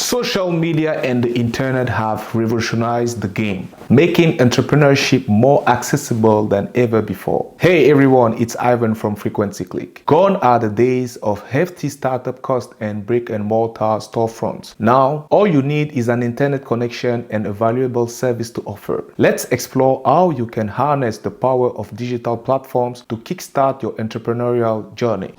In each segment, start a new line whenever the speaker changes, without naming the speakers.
Social media and the internet have revolutionized the game, making entrepreneurship more accessible than ever before. Hey everyone, it's Ivan from Frequencyclick. Gone are the days of hefty startup costs and brick and mortar storefronts. Now, all you need is an internet connection and a valuable service to offer. Let's explore how you can harness the power of digital platforms to kickstart your entrepreneurial journey.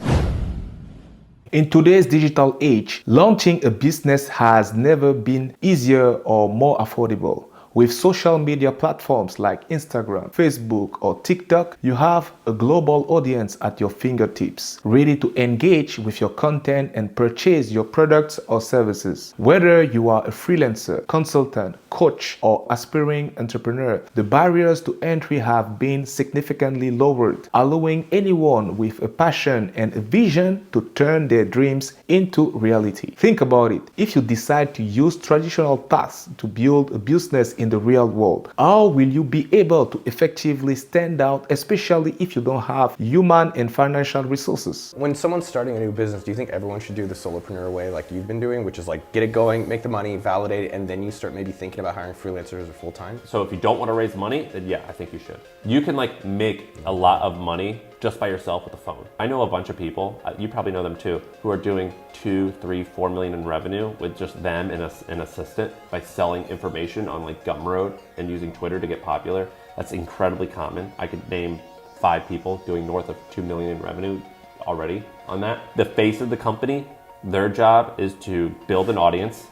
In today's digital age, launching a business has never been easier or more affordable. With social media platforms like Instagram, Facebook, or TikTok, you have a global audience at your fingertips, ready to engage with your content and purchase your products or services. Whether you are a freelancer, consultant, coach, or aspiring entrepreneur, the barriers to entry have been significantly lowered, allowing anyone with a passion and a vision to turn their dreams into reality. Think about it. If you decide to use traditional paths to build a business in the real world, how will you be able to effectively stand out, especially if you don't have human and financial resources?
When someone's starting a new business, do you think everyone should do the solopreneur way like you've been doing, which is like get it going, make the money, validate it, and then you start maybe thinking about hiring freelancers or full-time?
So if you don't want to raise money, then yeah, I think you should. You can make a lot of money just by yourself with a phone. I know a bunch of people, you probably know them too, who are doing 2, 3, 4 million in revenue with just them and an assistant by selling information on Gumroad and using Twitter to get popular. That's incredibly common. I could name 5 people doing north of 2 million in revenue already on that. The face of the company, their job is to build an audience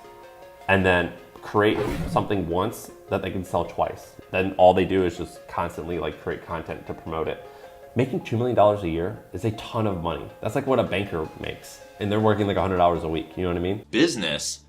and then create something once that they can sell twice. Then all they do is just constantly create content to promote it. Making $2 million a year is a ton of money. That's like what a banker makes. And they're working 100 hours a week, you know what I mean?
Business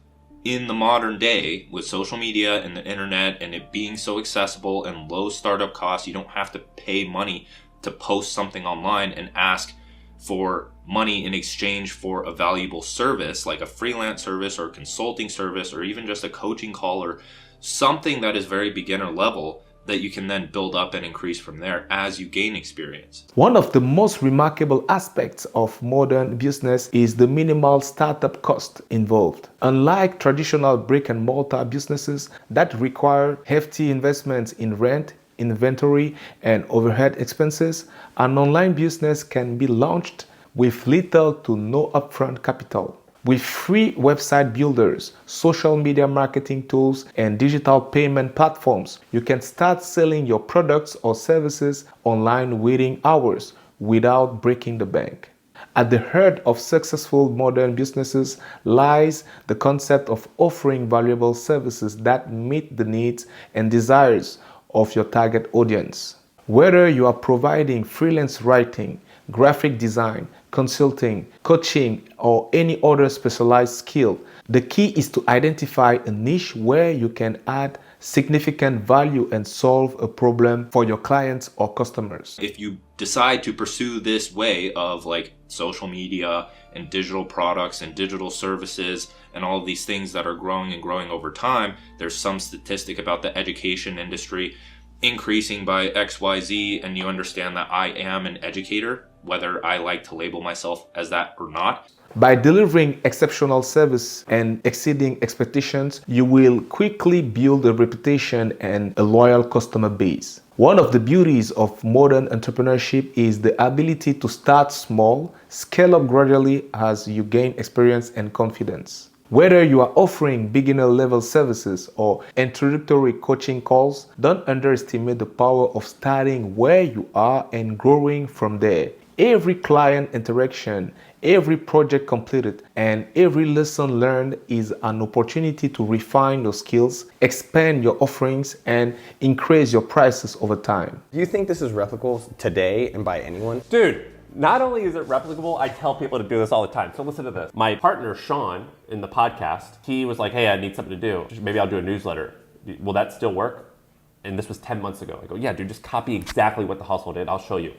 in the modern day with social media and the internet and it being so accessible and low startup costs, you don't have to pay money to post something online and ask for money in exchange for a valuable service like a freelance service or a consulting service or even just a coaching call or something that is very beginner level that you can then build up and increase from there as you gain experience.
One of the most remarkable aspects of modern business is the minimal startup cost involved. Unlike traditional brick and mortar businesses that require hefty investments in rent, inventory, and overhead expenses, an online business can be launched with little to no upfront capital. With free website builders, social media marketing tools, and digital payment platforms, you can start selling your products or services online within hours without breaking the bank. At the heart of successful modern businesses lies the concept of offering valuable services that meet the needs and desires of your target audience. Whether you are providing freelance writing, graphic design, consulting, coaching, or any other specialized skill, the key is to identify a niche where you can add significant value and solve a problem for your clients or customers.
If you decide to pursue this way of social media and digital products and digital services and all of these things that are growing and growing over time, there's some statistic about the education industry increasing by XYZ, and you understand that I am an educator, whether I like to label myself as that or not.
By delivering exceptional service and exceeding expectations, you will quickly build a reputation and a loyal customer base. One of the beauties of modern entrepreneurship is the ability to start small, scale up gradually as you gain experience and confidence. Whether you are offering beginner-level services or introductory coaching calls, don't underestimate the power of starting where you are and growing from there. Every client interaction, every project completed, and every lesson learned is an opportunity to refine your skills, expand your offerings, and increase your prices over time.
Do you think this is replicable today and by anyone?
Dude, not only is it replicable, I tell people to do this all the time. So listen to this. My partner, Sean, in the podcast, he was like, hey, I need something to do. Maybe I'll do a newsletter. Will that still work? And this was 10 months ago. I go, yeah, dude, just copy exactly what the hustle did. I'll show you.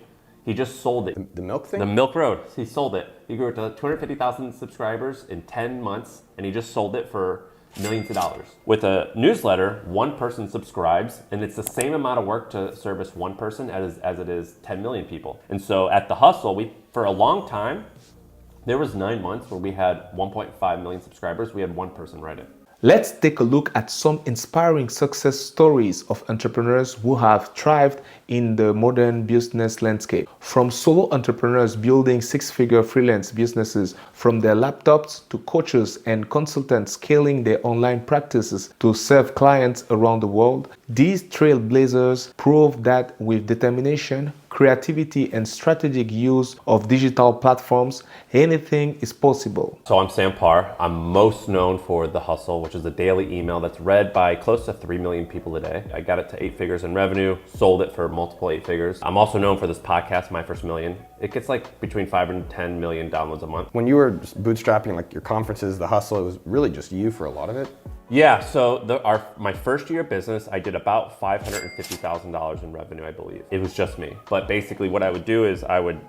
He just sold it.
The milk thing?
The Milk Road. He sold it. He grew it to 250,000 subscribers in 10 months, and he just sold it for millions of dollars. With a newsletter, one person subscribes, and it's the same amount of work to service one person as it is 10 million people. And so at The Hustle, for a long time, There was 9 months where we had 1.5 million subscribers. We had one person write it.
Let's take a look at some inspiring success stories of entrepreneurs who have thrived in the modern business landscape. From solo entrepreneurs building six-figure freelance businesses from their laptops to coaches and consultants scaling their online practices to serve clients around the world, these trailblazers prove that with determination, creativity, and strategic use of digital platforms, anything is possible.
So I'm Sam Parr. I'm most known for The Hustle, which is a daily email that's read by close to 3 million people a day. I got it to 8 figures in revenue, sold it for multiple 8 figures. I'm also known for this podcast, My First Million. It gets like between 5 and 10 million downloads a month.
When you were just bootstrapping like your conferences, The Hustle, it was really just you for a lot of it?
Yeah, so my first year of business, I did about $550,000 in revenue, I believe. It was just me. But basically what I would do is I would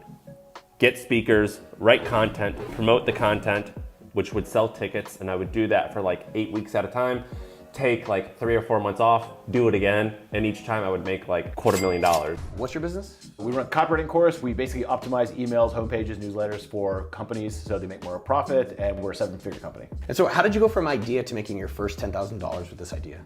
get speakers, write content, promote the content, which would sell tickets, and I would do that for like 8 weeks at a time, take like 3 or 4 months off, do it again, and each time I would make like $250,000.
What's your business?
We run a copywriting course. We basically optimize emails, homepages, newsletters for companies so they make more profit, and we're a 7-figure company.
And so how did you go from idea to making your first $10,000 with this idea?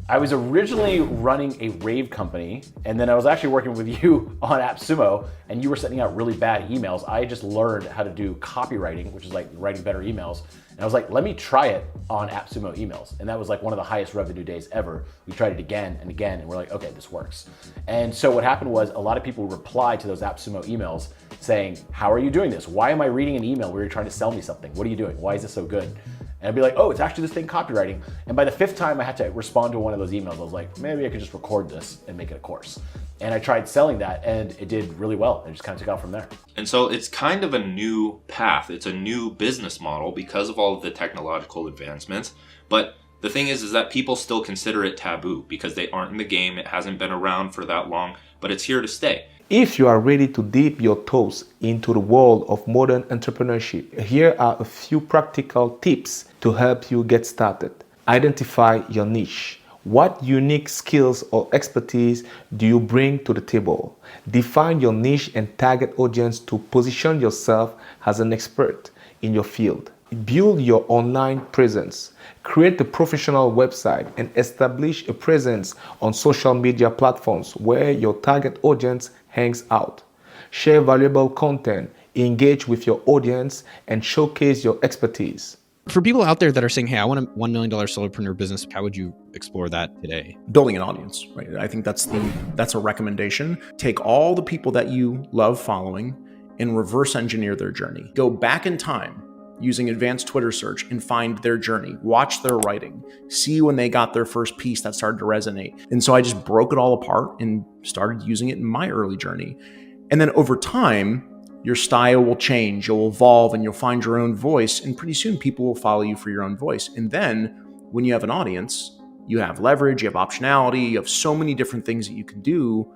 I was originally running a rave company, and then I was actually working with you on AppSumo, and you were sending out really bad emails. I just learned how to do copywriting, which is like writing better emails. And I was like, let me try it on AppSumo emails. And that was like one of the highest revenue days ever. We tried it again and again, and we're like, okay, this works. And so what happened was a lot of people replied to those AppSumo emails saying, how are you doing this? Why am I reading an email where you're trying to sell me something? What are you doing? Why is this so good? And I'd be like, oh, it's actually this thing copywriting. And by the 5th time I had to respond to one of those emails, I was like, maybe I could just record this and make it a course. And I tried selling that, and it did really well. It just kind of took off from there.
And so it's kind of a new path. It's a new business model because of all of the technological advancements. But the thing is that people still consider it taboo because they aren't in the game. It hasn't been around for that long, but it's here to stay.
If you are ready to dip your toes into the world of modern entrepreneurship, here are a few practical tips to help you get started. Identify your niche. What unique skills or expertise do you bring to the table? Define your niche and target audience to position yourself as an expert in your field. Build your online presence. Create a professional website and establish a presence on social media platforms where your target audience hangs out. Share valuable content, engage with your audience, and showcase your expertise.
For people out there that are saying, hey, I want a $1 million solopreneur business, how would you explore that today?
Building an audience, right? I think that's a recommendation. Take all the people that you love following and reverse engineer their journey. Go back in time using advanced Twitter search and find their journey. Watch their writing. See when they got their first piece that started to resonate. And so I just broke it all apart and started using it in my early journey. And then over time, your style will change, you'll evolve, and you'll find your own voice. And pretty soon people will follow you for your own voice. And then when you have an audience, you have leverage, you have optionality, you have so many different things that you can do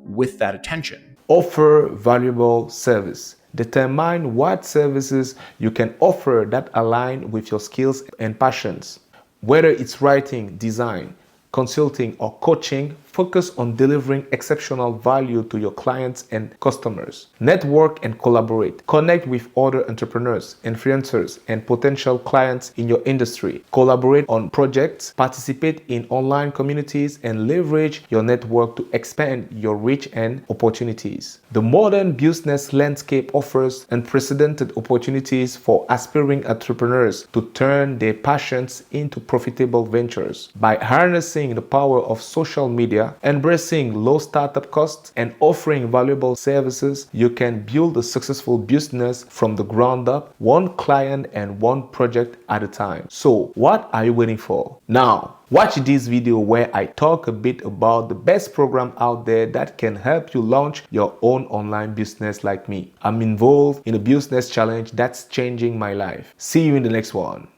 with that attention.
Offer valuable service. Determine what services you can offer that align with your skills and passions. Whether it's writing, design, consulting, or coaching, focus on delivering exceptional value to your clients and customers. Network and collaborate. Connect with other entrepreneurs, influencers, and potential clients in your industry. Collaborate on projects, participate in online communities, and leverage your network to expand your reach and opportunities. The modern business landscape offers unprecedented opportunities for aspiring entrepreneurs to turn their passions into profitable ventures. By harnessing the power of social media, embracing low startup costs, and offering valuable services, you can build a successful business from the ground up, one client and one project at a time. So, what are you waiting for? Now, watch this video where I talk a bit about the best program out there that can help you launch your own online business like me. I'm involved in a business challenge that's changing my life. See you in the next one.